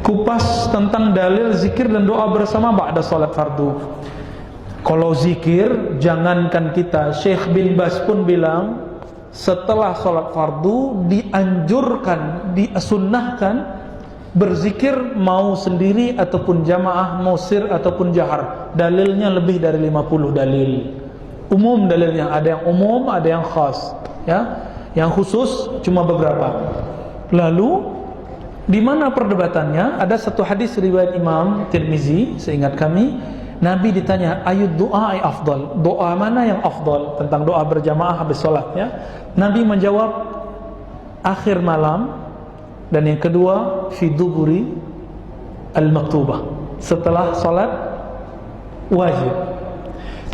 kupas tentang dalil zikir dan doa bersama ba'da salat fardu. Kalau zikir, jangankan kita, Syekh bin Bas pun bilang setelah salat fardu dianjurkan, disunnahkan berzikir mau sendiri ataupun jamaah, mau sir ataupun jahar. Dalilnya lebih dari 50 dalil. Umum dalilnya, ada yang umum, ada yang khas, ya. Yang khusus cuma beberapa. Lalu di mana perdebatannya? Ada satu hadis riwayat Imam Tirmizi, seingat kami, Nabi ditanya, ayud doa afdal, doa mana yang afdal, tentang doa berjamaah habis sholat, ya. Nabi menjawab akhir malam, dan yang kedua fi duburi al-maktubah, setelah sholat wajib.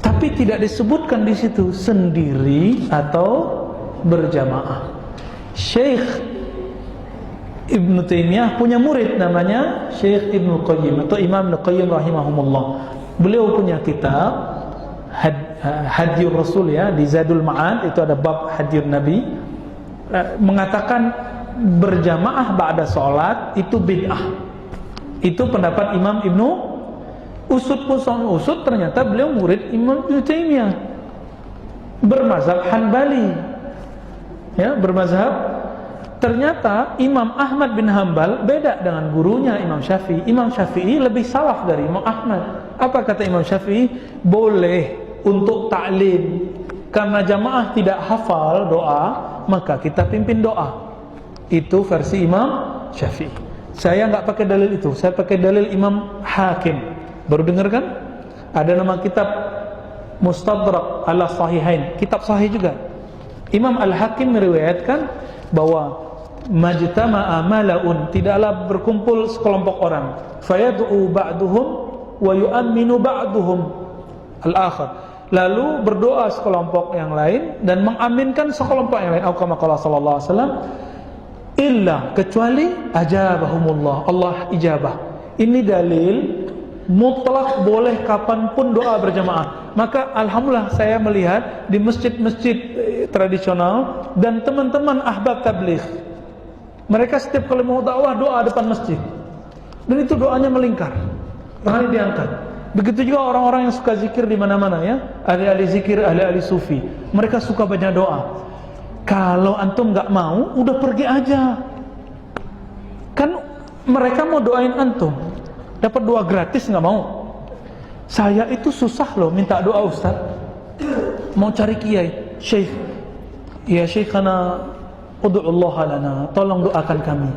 Tapi tidak disebutkan di situ sendiri atau berjamaah. Syekh Ibnu Taimiyah punya murid namanya Syekh Ibnu Qayyim atau Imam Ibnu Qayyim rahimahumullah. Beliau punya kitab Hadyur Rasul, ya, di Zadul Ma'ad itu ada bab Hadyur Nabi, mengatakan berjamaah ba'da sholat itu bid'ah. Itu pendapat Imam Ibnu Usud pun soal usud, ternyata beliau murid Imam Ibnu Taimiyah, bermazhab Hanbali, ya, bermazhab. Ternyata Imam Ahmad bin Hambal beda dengan gurunya Imam Syafi'i. Imam Syafi'i lebih salaf dari Imam Ahmad. Apa kata Imam Syafi'i? Boleh untuk ta'lim. Karena jamaah tidak hafal doa, maka kita pimpin doa. Itu versi Imam Syafi'i. Saya nggak pakai dalil itu. Saya pakai dalil Imam Hakim. Baru dengar kan? Ada nama kitab Mustadrak ala Sahihain, kitab sahih juga. Imam Al-Hakim meriwayatkan bahwa majtama'a mala'un, tidaklah berkumpul sekelompok orang, fayad'u ba'duhum wa yu'minu ba'duhum al-akhar, lalu berdoa sekelompok yang lain dan mengaminkan sekelompok yang lain, atau kama qala sallallahu alaihi wasallam, illa, kecuali ajabahumullah, Allah ijabah. Ini dalil mutlak boleh kapanpun doa berjamaah. Maka alhamdulillah saya melihat di masjid-masjid tradisional dan teman-teman ahbab tabligh, mereka setiap kali mau dakwah doa depan masjid, dan itu doanya melingkar, tangannya diangkat. Begitu juga orang-orang yang suka zikir di mana-mana, ya, ahli-ahli zikir, ahli-ahli sufi, mereka suka banyak doa. Kalau antum nggak mau, udah pergi aja. Kan mereka mau doain antum, dapat doa gratis, nggak mau. Saya itu susah loh minta doa Ustaz. Mau cari kiai, Syekh, ya Syekhana ud'ullah lana, tolong doakan kami.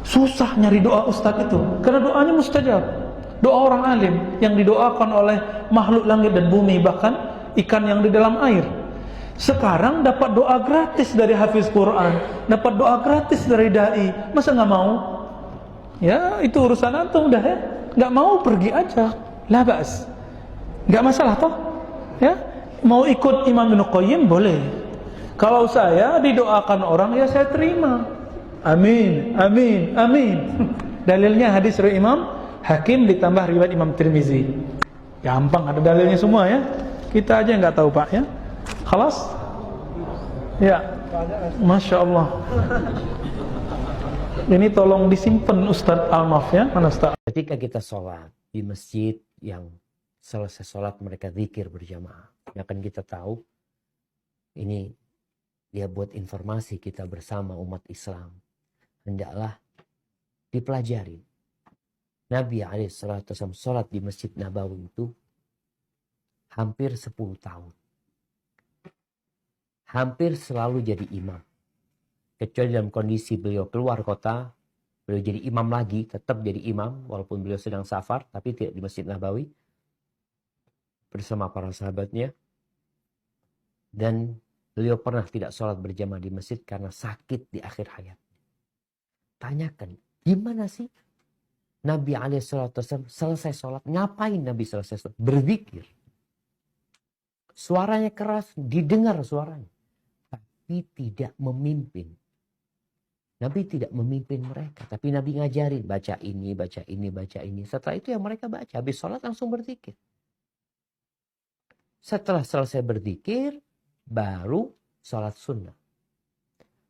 Susah nyari doa Ustaz itu, karena doanya mustajab. Doa orang alim yang didoakan oleh makhluk langit dan bumi, bahkan ikan yang di dalam air. Sekarang dapat doa gratis dari hafiz Quran, dapat doa gratis dari dai, masa nggak mau? Ya, itu urusan antum dah, ya. Nggak mau pergi aja, la ba'as, nggak masalah toh, ya. Mau ikut Imam Ibnu Qayyim boleh. Kalau saya didoakan orang, ya saya terima. Amin, amin, amin. Dalilnya hadis riwayat Imam Hakim ditambah riwayat Imam Tirmizi. Gampang, ada dalilnya semua, ya. Kita aja nggak tahu Pak, ya. Khalas? Ya. Masya Allah. Ini tolong disimpan Ustadz Almaf, ya. Mana Ustadz? Ketika kita sholat di masjid yang selesai sholat mereka zikir berjamaah, ya kan kita tahu ini dia buat informasi kita bersama umat Islam, hendaklah dipelajari. Nabi SAW sholat di Masjid Nabawi itu hampir 10 tahun. Hampir selalu jadi imam. Kecuali dalam kondisi beliau keluar kota, beliau jadi imam lagi, tetap jadi imam walaupun beliau sedang safar, tapi tidak di Masjid Nabawi bersama para sahabatnya. Dan beliau pernah tidak sholat berjamaah di masjid karena sakit di akhir hayat. Tanyakan, gimana sih Nabi SAW selesai sholat? Ngapain Nabi selesai sholat? Berzikir. Suaranya keras, didengar suaranya. Tapi tidak memimpin. Nabi tidak memimpin mereka. Tapi Nabi ngajarin, baca ini, baca ini, baca ini. Setelah itu yang mereka baca. Habis sholat langsung berzikir. Setelah selesai berzikir, baru sholat sunnah.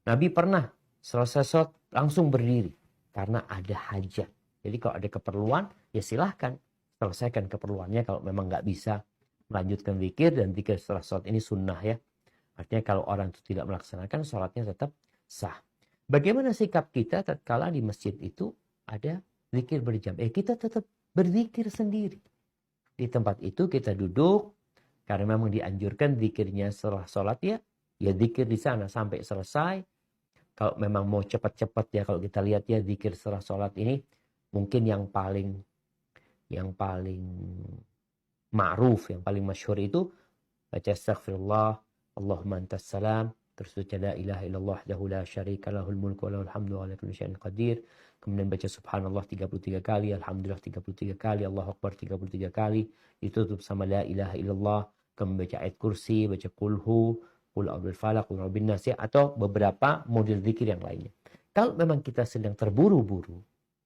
Nabi pernah selesai sholat langsung berdiri. Karena ada hajat. Jadi kalau ada keperluan, ya silahkan selesaikan keperluannya kalau memang nggak bisa melanjutkan zikir, dan zikir setelah sholat ini sunnah ya. Artinya kalau orang itu tidak melaksanakan, sholatnya tetap sah. Bagaimana sikap kita tatkala di masjid itu ada zikir berjamaah? Kita tetap berzikir sendiri. Di tempat itu kita duduk, karena memang dianjurkan zikirnya setelah sholat ya zikir di sana sampai selesai. Kalau memang mau cepat-cepat ya, kalau kita lihat ya zikir setelah sholat ini mungkin yang paling ma'ruf, yang paling masyhur itu baca astaghfirullah, Allahumma antas salam, terus baca la ilaha illallah wahdahu la syarika lahul mulku wa lahul hamdu wa ala kulli syai'in qadir. Kemudian baca subhanallah 33 kali, alhamdulillah 33 kali, Allahu akbar 33 kali, ditutup sama la ilaha illallah. Kemudian baca ayat kursi, baca kulhu, qul a'udzu falaq, qul a'udzu binnas, atau beberapa model zikir yang lainnya. Kalau memang kita sedang terburu-buru,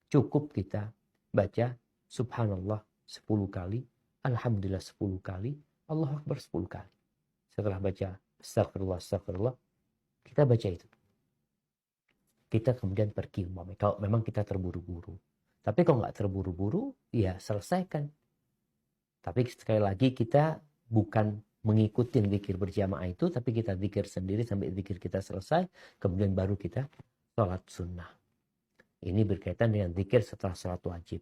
cukup kita baca subhanallah 10 kali, alhamdulillah 10 kali, Allahu akbar 10 kali. Setelah baca astagfirullah, kita baca itu. Kita kemudian pergi umpamanya, kalau memang kita terburu-buru. Tapi kalau nggak terburu-buru, ya selesaikan. Tapi sekali lagi kita bukan mengikuti zikir berjamaah itu, tapi kita zikir sendiri sampai zikir kita selesai, kemudian baru kita sholat sunnah. Ini berkaitan dengan zikir setelah sholat wajib.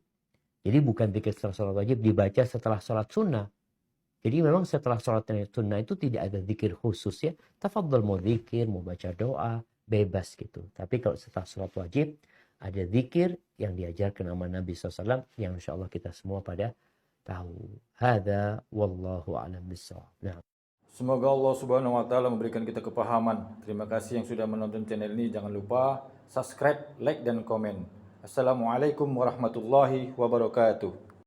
Jadi bukan zikir setelah sholat wajib dibaca setelah sholat sunnah. Jadi memang setelah sholat sunnah itu tidak ada zikir khusus ya. Tafadhol mau zikir, mau baca doa, bebas gitu. Tapi kalau setelah sholat wajib, ada zikir yang diajarkan sama Nabi SAW, yang insya Allah kita semua pada tahu. Hada wallahu a'lam bishawab. Nah. Semoga Allah Subhanahu wa taala memberikan kita kepahaman. Terima kasih yang sudah menonton channel ini. Jangan lupa subscribe, like dan komen. Assalamualaikum warahmatullahi wabarakatuh.